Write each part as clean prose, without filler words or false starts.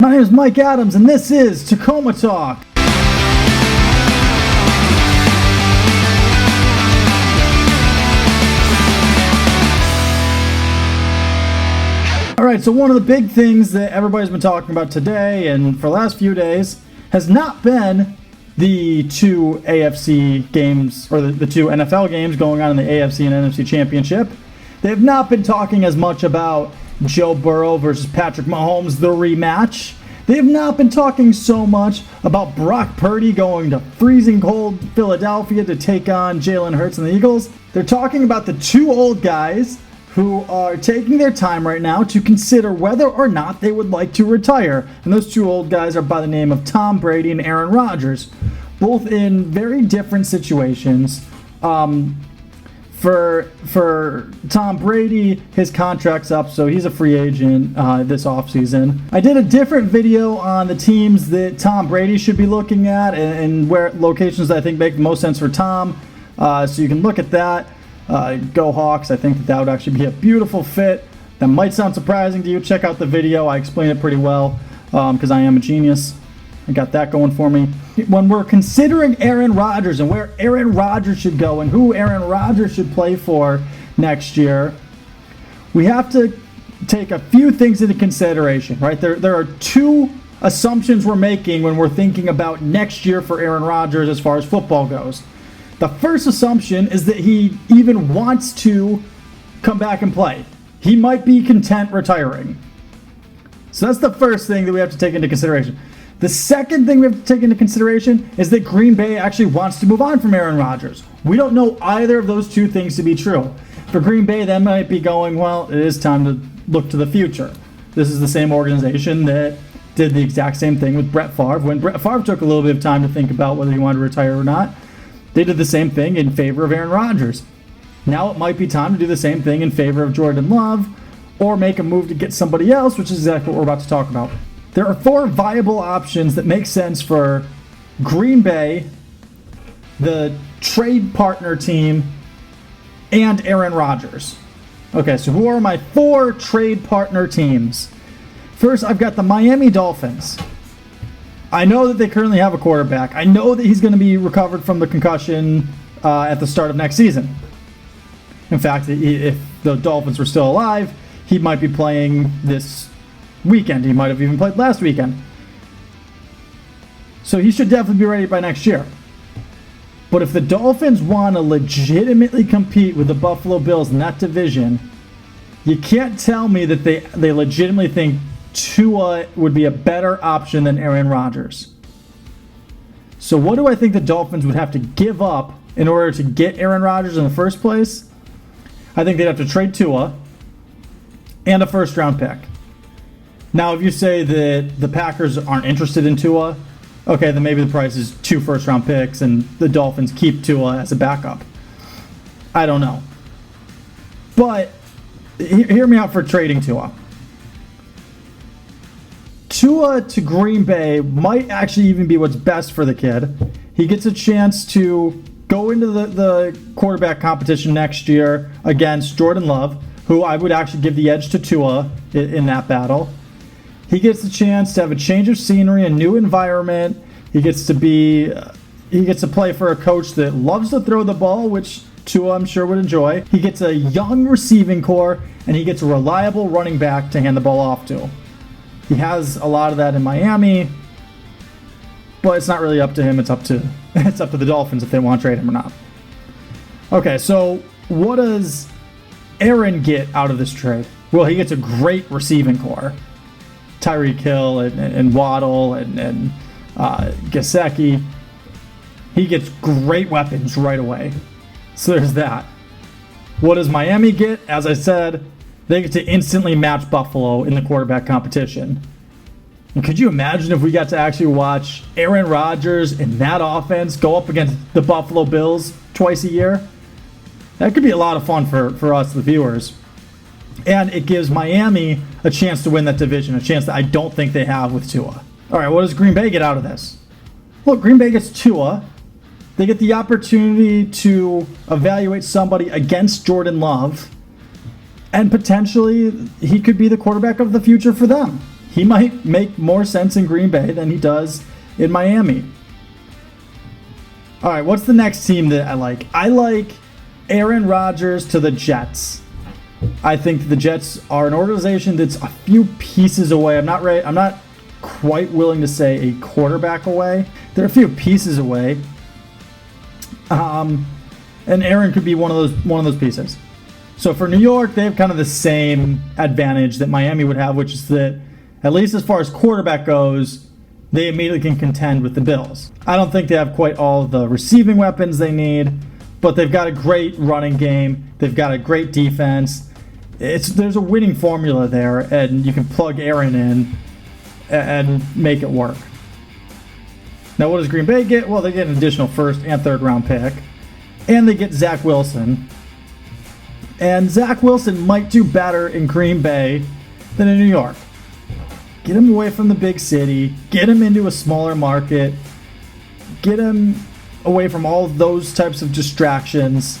My name is Mike Adams, and this is Tacoma Talk. All right, so one of the big things that everybody's been talking about today and for the last few days has not been the two AFC games, or the two NFL games going on in the AFC and NFC Championship. They have not been talking as much about Joe Burrow versus Patrick Mahomes, the rematch. They have not been talking so much about Brock Purdy going to freezing cold Philadelphia to take on Jalen Hurts and the Eagles. They're talking about the two old guys who are taking their time right now to consider whether or not they would like to retire. And those two old guys are by the name of Tom Brady and Aaron Rodgers, both in very different situations. For Tom Brady, his contract's up, so he's a free agent this offseason. I did a different video on the teams that Tom Brady should be looking at and where locations that I think make the most sense for Tom. So you can look at that. Go Hawks. I think that would actually be a beautiful fit. That might sound surprising to you. Check out the video. I explain it pretty well because I am a genius. I got that going for me. When we're considering Aaron Rodgers and where Aaron Rodgers should go and who Aaron Rodgers should play for next year, we have to take a few things into consideration, right? There are two assumptions we're making when we're thinking about next year for Aaron Rodgers as far as football goes. The first assumption is that he even wants to come back and play. He might be content retiring. So that's the first thing that we have to take into consideration. The second thing we have to take into consideration is that Green Bay actually wants to move on from Aaron Rodgers. We don't know either of those two things to be true. For Green Bay, that might be going, well, it is time to look to the future. This is the same organization that did the exact same thing with Brett Favre. When Brett Favre took a little bit of time to think about whether he wanted to retire or not, they did the same thing in favor of Aaron Rodgers. Now it might be time to do the same thing in favor of Jordan Love or make a move to get somebody else, which is exactly what we're about to talk about. There are four viable options that make sense for Green Bay, the trade partner team, and Aaron Rodgers. Okay, so who are my four trade partner teams? First, I've got the Miami Dolphins. I know that they currently have a quarterback. I know that he's going to be recovered from the concussion at the start of next season. In fact, if the Dolphins were still alive, he might be playing this weekend. He might have even played last weekend. So he should definitely be ready by next year. But if the Dolphins want to legitimately compete with the Buffalo Bills in that division, you can't tell me that they legitimately think Tua would be a better option than Aaron Rodgers. So what do I think the Dolphins would have to give up in order to get Aaron Rodgers in the first place? I think they'd have to trade Tua and a first-round pick. Now, if you say that the Packers aren't interested in Tua, okay, then maybe the price is 2 first-round picks and the Dolphins keep Tua as a backup. I don't know. But hear me out for trading Tua. Tua to Green Bay might actually even be what's best for the kid. He gets a chance to go into the quarterback competition next year against Jordan Love, who I would actually give the edge to Tua in that battle. He gets the chance to have a change of scenery, a new environment. He gets to play for a coach that loves to throw the ball, which Tua I'm sure would enjoy. He gets a young receiving core, and he gets a reliable running back to hand the ball off to. He has a lot of that in Miami, but it's not really up to him. It's up to the Dolphins if they want to trade him or not. Okay, so what does Aaron get out of this trade? Well, he gets a great receiving core. Tyreek Hill and Waddle and Gesicki. He gets great weapons right away. So there's that. What does Miami get? As I said, they get to instantly match Buffalo in the quarterback competition. And could you imagine if we got to actually watch Aaron Rodgers and that offense go up against the Buffalo Bills twice a year? That could be a lot of fun for us, the viewers. And it gives Miami a chance to win that division, a chance that I don't think they have with Tua. All right, what does Green Bay get out of this? Well, Green Bay gets Tua. They get the opportunity to evaluate somebody against Jordan Love, and potentially he could be the quarterback of the future for them. he might make more sense in Green Bay than he does in Miami. All right, what's the next team that I like? I like Aaron Rodgers to the Jets. I think the Jets are an organization that's a few pieces away. I'm not quite willing to say a quarterback away. They're a few pieces away. And Aaron could be one of those pieces. So for New York, they have kind of the same advantage that Miami would have, which is that at least as far as quarterback goes, they immediately can contend with the Bills. I don't think they have quite all the receiving weapons they need, but they've got a great running game. They've got a great defense. There's a winning formula there, and you can plug Aaron in and make it work. Now, what does Green Bay get? Well, they get an additional first and third round pick, and they get Zach Wilson. And Zach Wilson might do better in Green Bay than in New York. Get him away from the big city. Get him into a smaller market. Get him away from all of those types of distractions.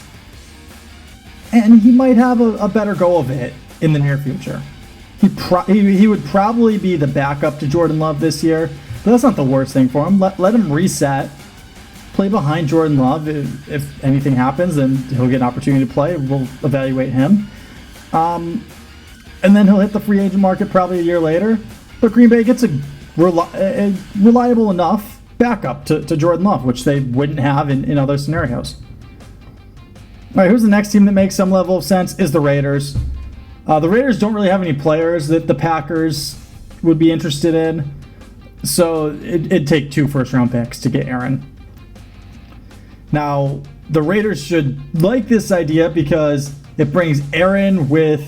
And he might have a better go of it in the near future. He would probably be the backup to Jordan Love this year. But that's not the worst thing for him. Let him reset. Play behind Jordan Love. If anything happens, then he'll get an opportunity to play. We'll evaluate him. And then he'll hit the free agent market probably a year later. But Green Bay gets a reliable enough backup to Jordan Love, which they wouldn't have in other scenarios. All right, who's the next team that makes some level of sense is the Raiders. The Raiders don't really have any players that the Packers would be interested in. So it'd take 2 first-round picks to get Aaron. Now, the Raiders should like this idea because it brings Aaron with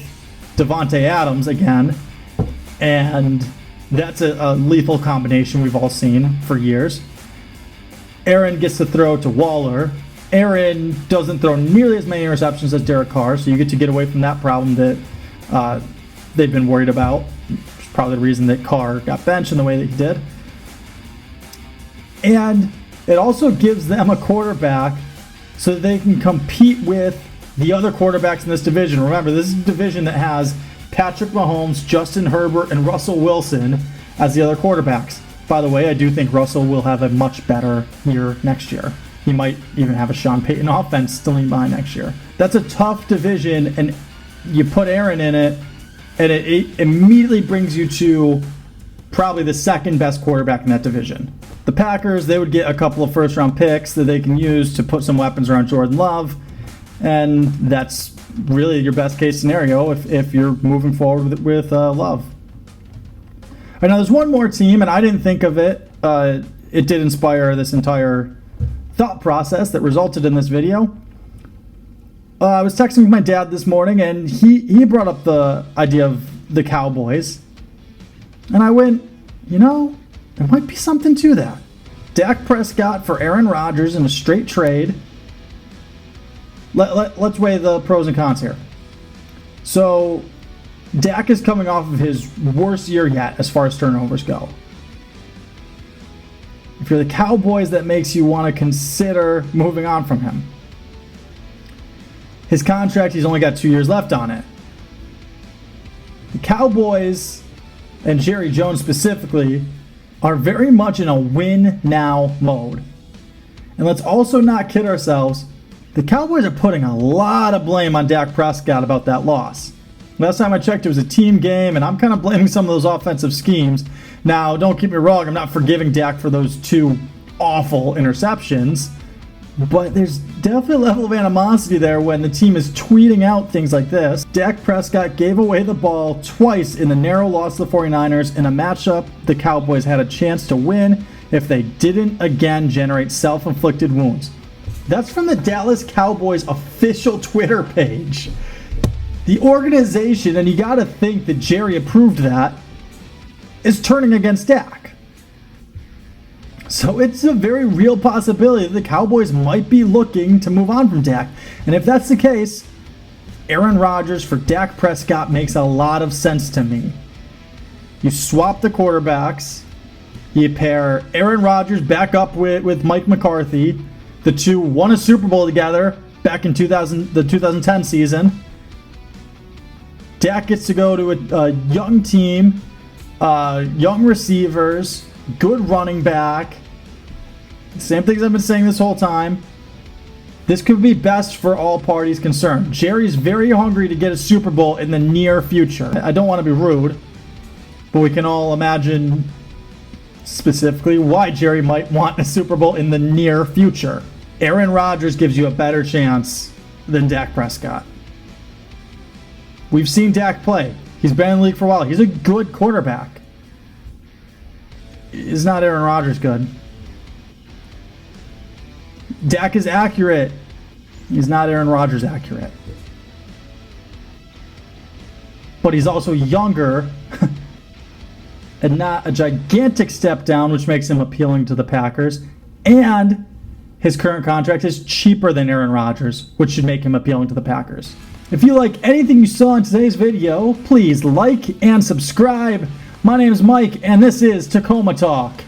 Devontae Adams again. And that's a lethal combination we've all seen for years. Aaron gets to throw to Waller. Aaron doesn't throw nearly as many interceptions as Derek Carr, so you get to get away from that problem that they've been worried about. It's probably the reason that Carr got benched in the way that he did. And it also gives them a quarterback so that they can compete with the other quarterbacks in this division. Remember, this is a division that has Patrick Mahomes, Justin Herbert, and Russell Wilson as the other quarterbacks. By the way, I do think Russell will have a much better year next year. He might even have a Sean Payton offense still in mind next year. That's a tough division, and you put Aaron in it, and it immediately brings you to probably the second best quarterback in that division. The Packers, they would get a couple of first-round picks that they can use to put some weapons around Jordan Love, and that's really your best-case scenario if you're moving forward with Love. All right, now, there's one more team, and I didn't think of it. It did inspire this entire thought process that resulted in this video. I was texting with my dad this morning, and he brought up the idea of the Cowboys. And I went, there might be something to that. Dak Prescott for Aaron Rodgers in a straight trade. Let's weigh the pros and cons here. So, Dak is coming off of his worst year yet as far as turnovers go. If you're the Cowboys, that makes you want to consider moving on from him. His contract, he's only got 2 years left on it. The Cowboys, and Jerry Jones specifically, are very much in a win-now mode. And let's also not kid ourselves, the Cowboys are putting a lot of blame on Dak Prescott about that loss. Last time I checked, it was a team game, and I'm kind of blaming some of those offensive schemes. Now, don't get me wrong, I'm not forgiving Dak for those 2 awful interceptions, but there's definitely a level of animosity there when the team is tweeting out things like this. Dak Prescott gave away the ball twice in the narrow loss to the 49ers in a matchup the Cowboys had a chance to win if they didn't again generate self-inflicted wounds. That's from the Dallas Cowboys official Twitter page. The organization, and you got to think that Jerry approved that, is turning against Dak. So it's a very real possibility that the Cowboys might be looking to move on from Dak. And if that's the case, Aaron Rodgers for Dak Prescott makes a lot of sense to me. You swap the quarterbacks. You pair Aaron Rodgers back up with Mike McCarthy. The two won a Super Bowl together back in the 2010 season. Dak gets to go to a young team young receivers, good running back. Same things I've been saying this whole time. This could be best for all parties concerned. Jerry's very hungry to get a Super Bowl in the near future. I don't want to be rude, but we can all imagine specifically why Jerry might want a Super Bowl in the near future. Aaron Rodgers gives you a better chance than Dak Prescott. We've seen Dak play. He's been in the league for a while. He's a good quarterback. Is not Aaron Rodgers good? Dak is accurate. He's not Aaron Rodgers accurate. But he's also younger and not a gigantic step down, which makes him appealing to the Packers. And his current contract is cheaper than Aaron Rodgers, which should make him appealing to the Packers. If you like anything you saw in today's video, please like and subscribe. My name is Mike, and this is Tacoma Talk.